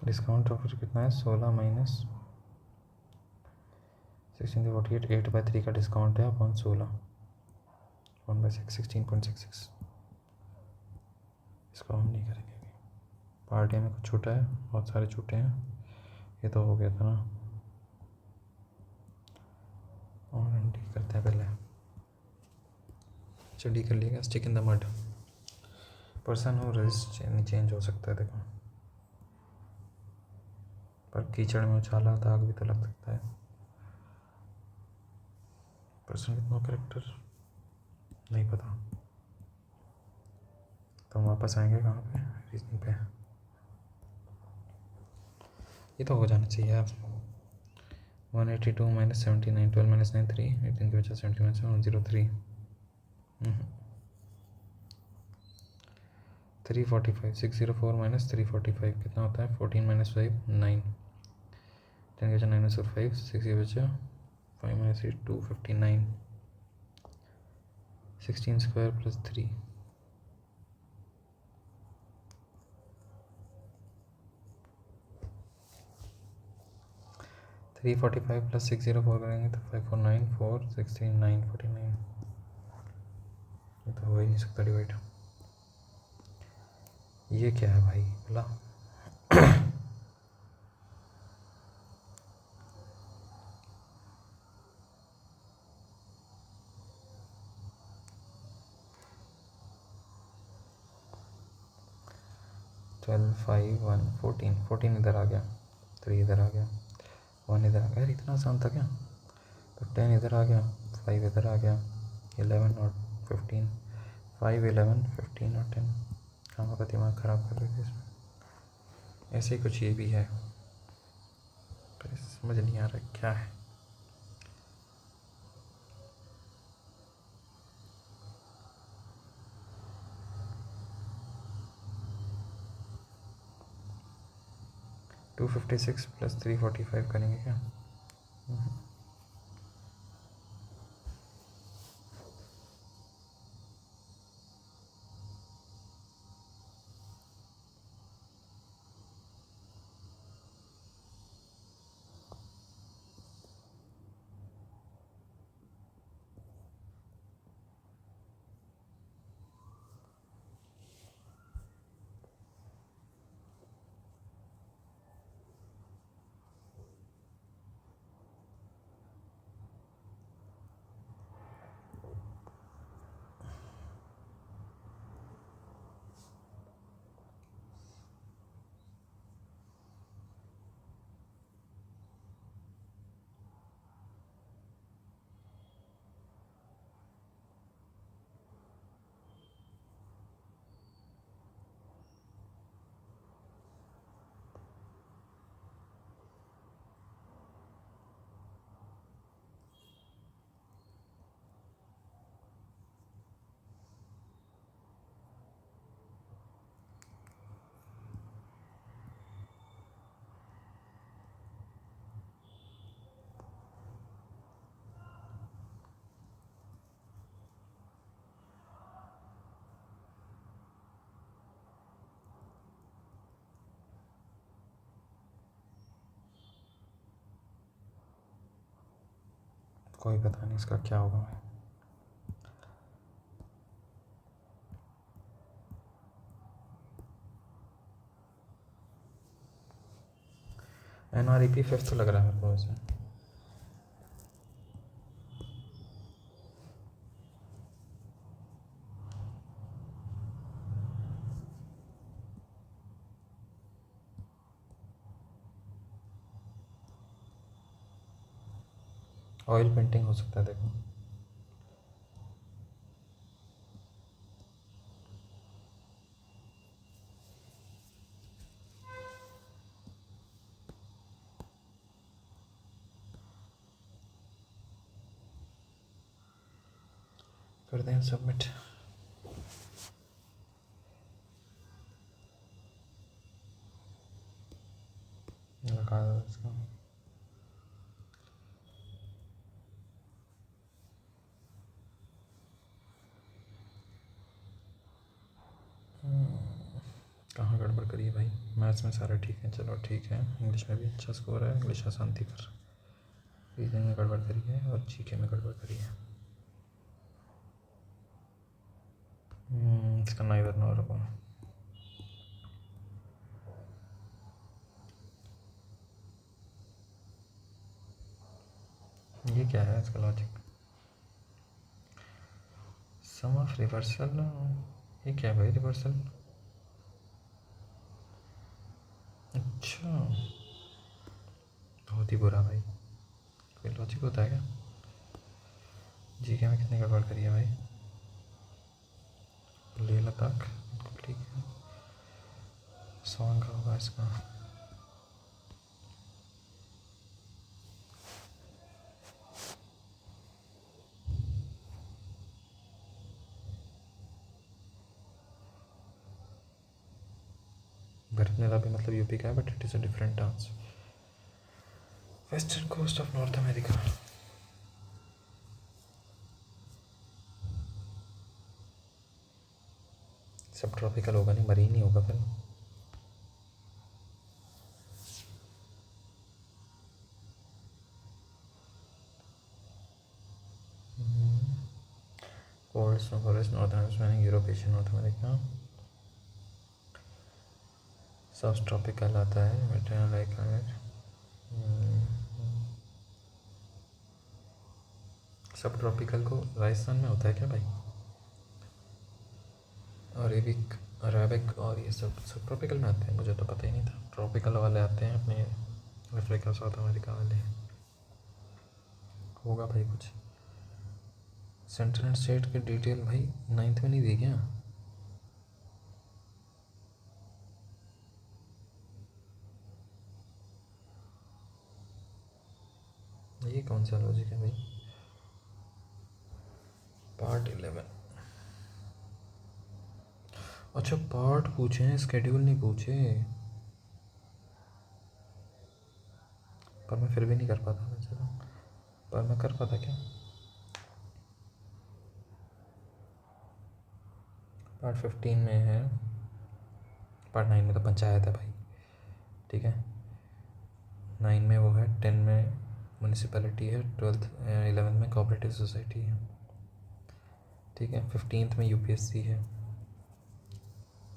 डिस्काउंट ऑफर कितना है 16 माइनस 16/48 8/3 का डिस्काउंट है अपॉन 16 1/6 16.66। इसको हम नहीं करेंगे अभी, पार्टी में कुछ छूटा है, बहुत सारे छूटे हैं, ये तो हो गया था ना। और हम डी करते हैं पहले, चलिए कर लिएगा stick in the mud. Person हो रजिस्ट चेंज हो सकता है देखो, पर कीचड़ में उछाला दाग भी तो लग सकता है। पर्सन विथ नो कैरेक्टर नहीं पता, तो हम वापस आएंगे कहाँ पे रीजनिंग पे, ये तो हो जाना चाहिए यार। 182 माइनस 79 12 माइनस 9 3 18 की वजह 70 माइनस 103 345 604 माइनस 345 कितना होता है 14 माइनस 5 9 10 की वजह 9 माइनस 5 6 की वजह 5 माइनस 8 259 16 स्क्वायर प्लस 3 345 प्लस 604 करेंगे तो 549 4 16 9 49 ये तो हो ही नहीं सकता डिवाइड। ये क्या है भाई बोला। 12 5 1 14 14 इधर आ गया, 3 इधर आ गया, 1 इधर आ गया। यार इतना आसान था क्या। तो 10 इधर आ गया, 5 इधर आ गया, 11 और 15, 5 11 15 और 10। काम का दिमाग ख़राब कर रहे थे इसमें। ऐसे ही कुछ ये भी है, पर समझ नहीं आ रहा क्या है। $256 + $345 करेंगे क्या। कोई पता नहीं इसका क्या होगा। NREP 5th लग रहा है मेरे को वैसे। ऑयल पेंटिंग हो सकता है देखो। कर दें सबमिट। लगा दो इसका। कहाँ गड़बड़ करी है भाई। मैथ्स में सारा ठीक है, चलो ठीक है। इंग्लिश में भी अच्छा स्कोर है, इंग्लिश आसान थी कर। रीजनिंग में गड़बड़ करी है और जीके में गड़बड़ करी है। इसका ना इधर ना रखो। ये क्या है इसका लॉजिक। सम ऑफ रिवर्सल, ये क्या है भाई रिवर्सल। अच्छा बहुत ही बुरा भाई। कोई लॉजिक होता है क्या। जीके में कितनी गड़बड़ करी है भाई। लेह लद्दाख ठीक है। सॉन्ग होगा इसका। भरतनेला भी मतलब यूपी का है, but it is a different dance. Western coast of north America. Subtropical होगा नहीं, मरीन ही होगा फिर। Cold snow forest northern hemisphere Europe Asia north America subtropical आता है Mediterranean like climate subtropical को राजस्थान में होता है क्या भाई अरेबिक अरेबिक और ये सब ट्रॉपिकल में आते हैं मुझे तो पता ही नहीं था ट्रॉपिकल वाले आते हैं अपने अफ्रीका साउथ अमेरिका वाले होगा भाई कुछ सेंट्रल एंड स्टेट के डिटेल भाई 9th में नहीं दी क्या ये कौन सा लॉजिक है भाई पार्ट 11 अच्छा पार्ट पूछे हैं स्केड्यूल नहीं पूछे पर मैं फिर भी नहीं कर पाता वैसे तो पर मैं कर पाता क्या पार्ट 15 में है पार्ट 9 में तो पंचायत है भाई ठीक है 9 में वो है 10 में म्यूनिसिपैलिटी है 12th 11th में कोऑपरेटिव सोसाइटी है ठीक है 15th में यूपीएससी है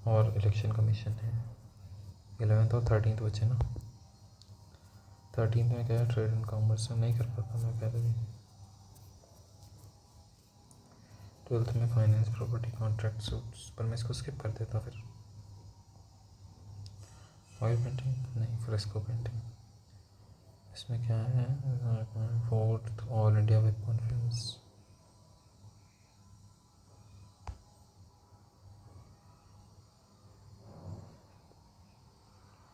और इलेक्शन कमीशन है 11th और 13th बचे ना 13th में क्या है ट्रेड एंड कॉमर्स नहीं कर पाता मैं पहले भी 12th में फाइनेंस प्रॉपर्टी कॉन्ट्रैक्ट सूट्स पर मैं इसको स्किप कर देता फिर ऑयल पेंटिंग नहीं फ्रेस्को पेंटिंग इसमें क्या है 4th all India web conference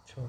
छोड़